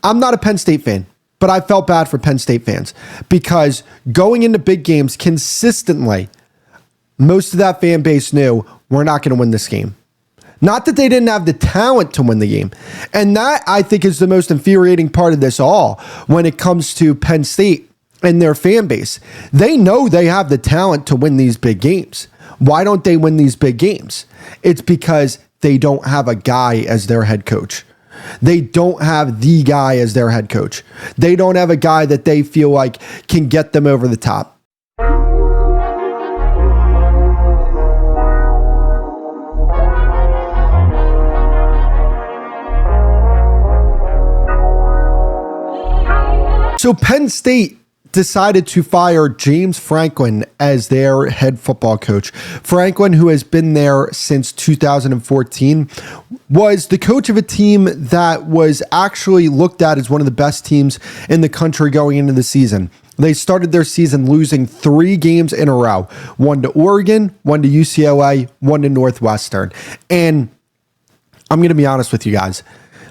I'm not a Penn State fan, but I felt bad for Penn State fans because going into big games consistently, most of that fan base knew we're not going to win this game. Not that they didn't have the talent to win the game. And that, I think, is the most infuriating part of this all when it comes to Penn State and their fan base. They know they have the talent to win these big games. Why don't they win these big games? It's because they don't have a guy as their head coach. They don't have the guy as their head coach. They don't have a guy that they feel like can get them over the top. So Penn State decided to fire James Franklin as their head football coach. Franklin, who has been there since 2014, was the coach of a team that was actually looked at as one of the best teams in the country going into the season. They started their season losing 3 games in a row, 1 to Oregon, 1 to UCLA, 1 to Northwestern. And I'm going to be honest with you guys.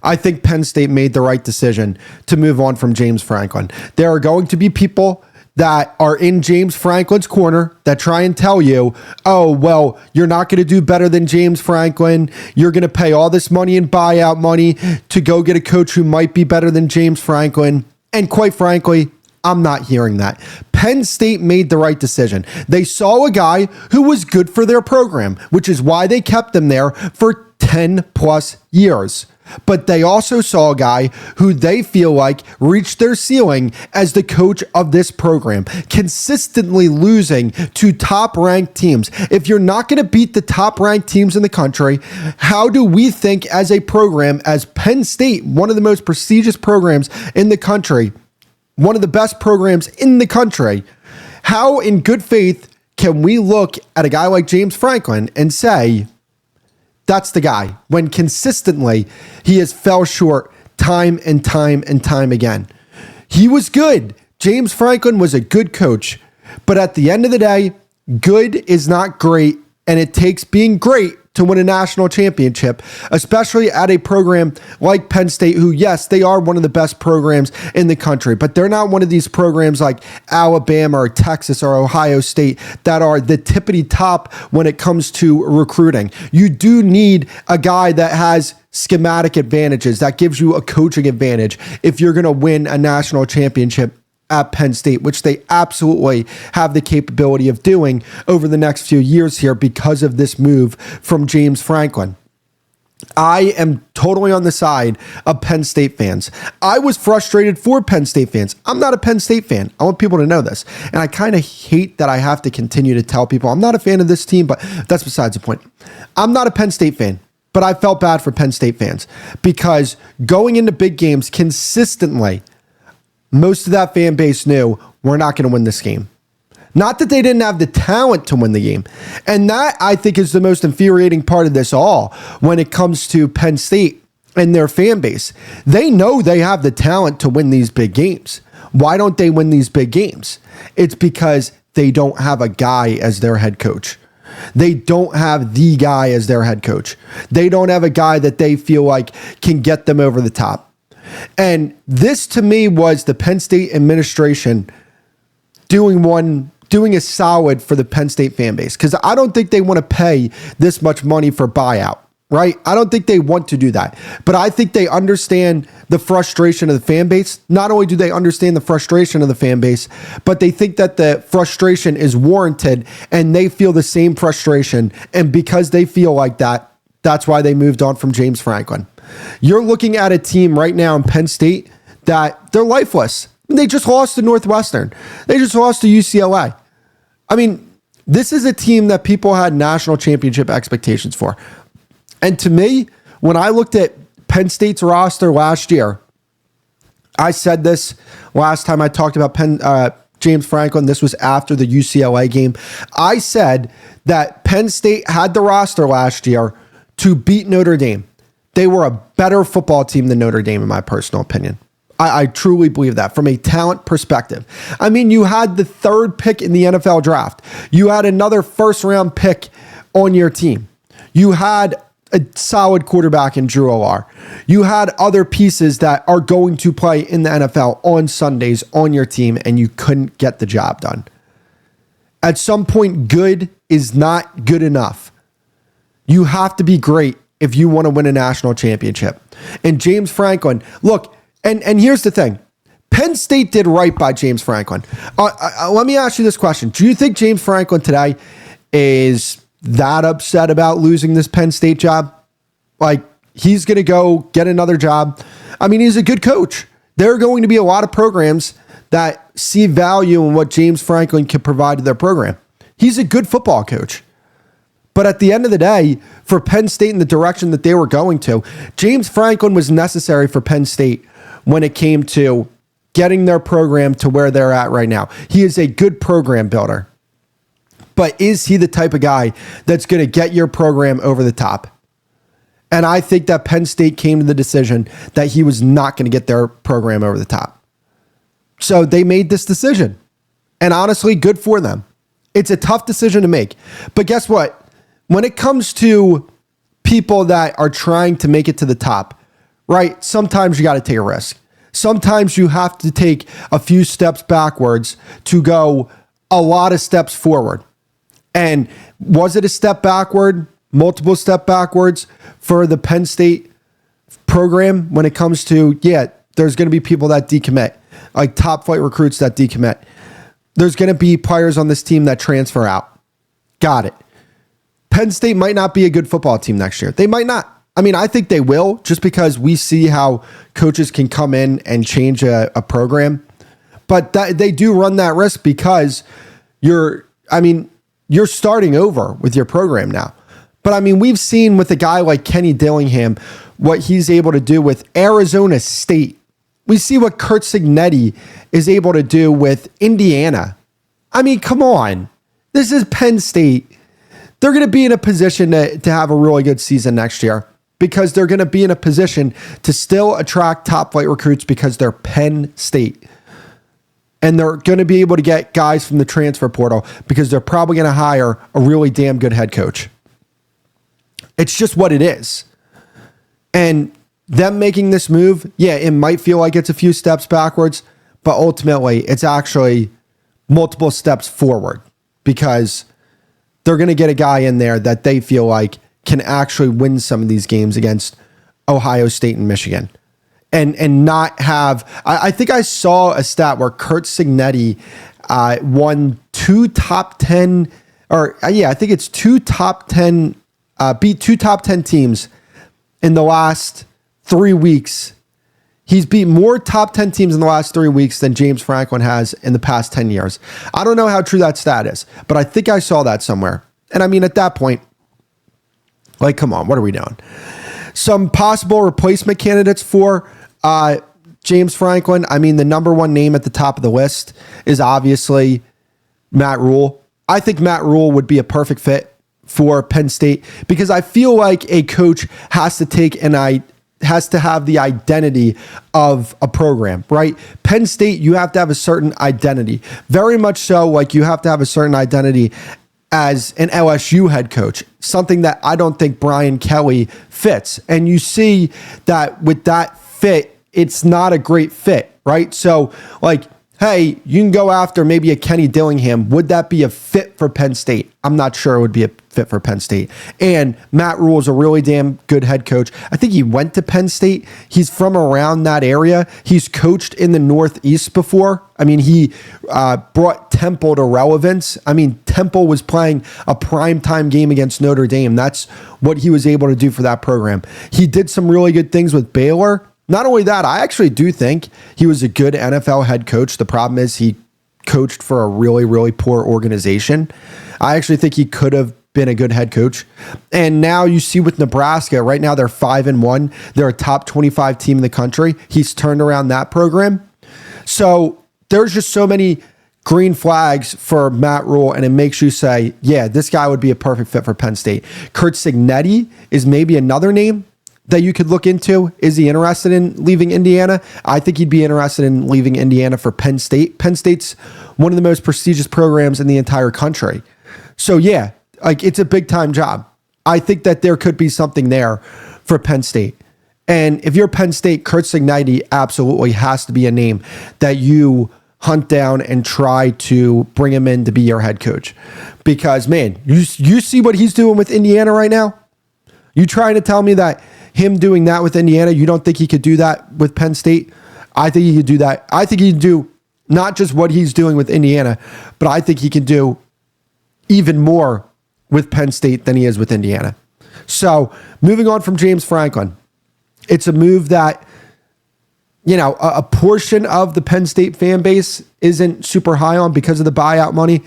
I think Penn State made the right decision to move on from James Franklin. There are going to be people that are in James Franklin's corner that try and tell you, oh, well, you're not going to do better than James Franklin. You're going to pay all this money in buyout money to go get a coach who might be better than James Franklin. And quite frankly, I'm not hearing that. Penn State made the right decision. They saw a guy who was good for their program, which is why they kept him there for 10 plus years. But they also saw a guy who they feel like reached their ceiling as the coach of this program, consistently losing to top-ranked teams. If you're not going to beat the top-ranked teams in the country, how do we think as a program, as Penn State, one of the most prestigious programs in the country, one of the best programs in the country, how in good faith can we look at a guy like James Franklin and say, that's the guy, when consistently he has fell short time and time and time again. He was good. James Franklin was a good coach. But at the end of the day, good is not great, and it takes being great to win a national championship, especially at a program like Penn State, who, yes, they are one of the best programs in the country, but they're not one of these programs like Alabama or Texas or Ohio State that are the tippity top when it comes to recruiting. You do need a guy that has schematic advantages, that gives you a coaching advantage if you're going to win a national championship at Penn State, which they absolutely have the capability of doing over the next few years here because of this move from James Franklin. I am totally on the side of Penn State fans. I was frustrated for Penn State fans. I'm not a Penn State fan. I want people to know this. And I kind of hate that I have to continue to tell people I'm not a fan of this team, but that's besides the point. I'm not a Penn State fan, but I felt bad for Penn State fans because going into big games consistently, most of that fan base knew we're not going to win this game. Not that they didn't have the talent to win the game. And that, I think, is the most infuriating part of this all when it comes to Penn State and their fan base. They know they have the talent to win these big games. Why don't they win these big games? It's because they don't have a guy as their head coach. They don't have the guy as their head coach. They don't have a guy that they feel like can get them over the top. And this, to me, was the Penn State administration doing a solid for the Penn State fan base, because I don't think they want to pay this much money for buyout, right? I don't think they want to do that. But I think they understand the frustration of the fan base. Not only do they understand the frustration of the fan base, but they think that the frustration is warranted and they feel the same frustration. And because they feel like that, that's why they moved on from James Franklin. You're looking at a team right now in Penn State that they're lifeless. They just lost to Northwestern. They just lost to UCLA. I mean, this is a team that people had national championship expectations for. And to me, when I looked at Penn State's roster last year, I said this last time I talked about James Franklin. This was after the UCLA game. I said that Penn State had the roster last year to beat Notre Dame. They were a better football team than Notre Dame, in my personal opinion. I truly believe that from a talent perspective. I mean, you had the 3rd pick in the NFL draft. You had another first-round pick on your team. You had a solid quarterback in Drew Allar. You had other pieces that are going to play in the NFL on Sundays on your team, and you couldn't get the job done. At some point, good is not good enough. You have to be great if you want to win a national championship. And James Franklin, look, and here's the thing. Penn State did right by James Franklin. Let me ask you this question. Do you think James Franklin today is that upset about losing this Penn State job? Like, he's going to go get another job. I mean, he's a good coach. There are going to be a lot of programs that see value in what James Franklin can provide to their program. He's a good football coach. But at the end of the day, for Penn State in the direction that they were going to, James Franklin was necessary for Penn State when it came to getting their program to where they're at right now. He is a good program builder. But is he the type of guy that's going to get your program over the top? And I think that Penn State came to the decision that he was not going to get their program over the top. So they made this decision. And honestly, good for them. It's a tough decision to make. But guess what? When it comes to people that are trying to make it to the top, right? Sometimes you got to take a risk. Sometimes you have to take a few steps backwards to go a lot of steps forward. And was it a step backward, multiple step backwards for the Penn State program when it comes to, there's going to be people that decommit, like top flight recruits that decommit. There's going to be players on this team that transfer out. Got it. Penn State might not be a good football team next year. They might not. I mean, I think they will, just because we see how coaches can come in and change a program. But they do run that risk because you're starting over with your program now. But I mean, we've seen with a guy like Kenny Dillingham, what he's able to do with Arizona State. We see what Curt Cignetti is able to do with Indiana. I mean, come on. This is Penn State. They're going to be in a position to have a really good season next year because they're going to be in a position to still attract top flight recruits because they're Penn State. And they're going to be able to get guys from the transfer portal because they're probably going to hire a really damn good head coach. It's just what it is. And them making this move, it might feel like it's a few steps backwards, but ultimately it's actually multiple steps forward because they're going to get a guy in there that they feel like can actually win some of these games against Ohio State and Michigan. And not have, I think I saw a stat where Curt Cignetti won two top 10, I think it's beat two top 10 teams in the last 3 weeks. He's beat more top 10 teams in the last 3 weeks than James Franklin has in the past 10 years. I don't know how true that stat is, but I think I saw that somewhere. And I mean, at that point, like, come on, what are we doing? Some possible replacement candidates for James Franklin. I mean, the number one name at the top of the list is obviously Matt Rule. I think Matt Rule would be a perfect fit for Penn State because I feel like a coach has to have the identity of a program, right? Penn State, you have to have a certain identity. Very much so, like you have to have a certain identity as an LSU head coach, something that I don't think Brian Kelly fits. And you see that with that fit, it's not a great fit, right? So like, hey, you can go after maybe a Kenny Dillingham. Would that be a fit for Penn State? I'm not sure it would be a fit for Penn State. And Matt Rule is a really damn good head coach. I think he went to Penn State. He's from around that area. He's coached in the Northeast before. I mean, he brought Temple to relevance. I mean, Temple was playing a primetime game against Notre Dame. That's what he was able to do for that program. He did some really good things with Baylor. Not only that, I actually do think he was a good NFL head coach. The problem is he coached for a really, really poor organization. I actually think he could have been a good head coach. And now you see with Nebraska, right now they're 5-1. They're a top 25 team in the country. He's turned around that program. So there's just so many green flags for Matt Rule, and it makes you say, this guy would be a perfect fit for Penn State. Curt Cignetti is maybe another name that you could look into. Is he interested in leaving Indiana? I think he'd be interested in leaving Indiana for Penn State. Penn State's one of the most prestigious programs in the entire country. So like it's a big time job. I think that there could be something there for Penn State. And if you're Penn State, Kretschman absolutely has to be a name that you hunt down and try to bring him in to be your head coach. Because, man, you see what he's doing with Indiana right now? You trying to tell me that him doing that with Indiana, you don't think he could do that with Penn State? I think he could do that. I think he can do not just what he's doing with Indiana, but I think he can do even more with Penn State than he is with Indiana. So, moving on from James Franklin, it's a move that, a portion of the Penn State fan base isn't super high on because of the buyout money,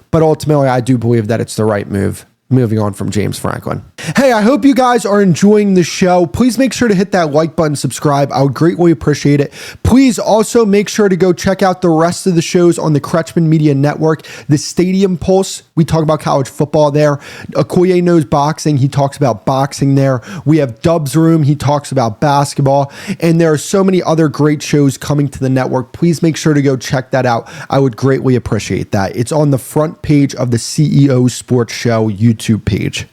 but ultimately I do believe that it's the right move. Moving on from James Franklin. Hey, I hope you guys are enjoying the show. Please make sure to hit that like button, subscribe. I would greatly appreciate it. Please also make sure to go check out the rest of the shows on the Kretschman Media Network. The Stadium Pulse, we talk about college football there. Okoye Knows Boxing, he talks about boxing there. We have Dub's Room, he talks about basketball. And there are so many other great shows coming to the network. Please make sure to go check that out. I would greatly appreciate that. It's on the front page of the CEO Sports Show YouTube page.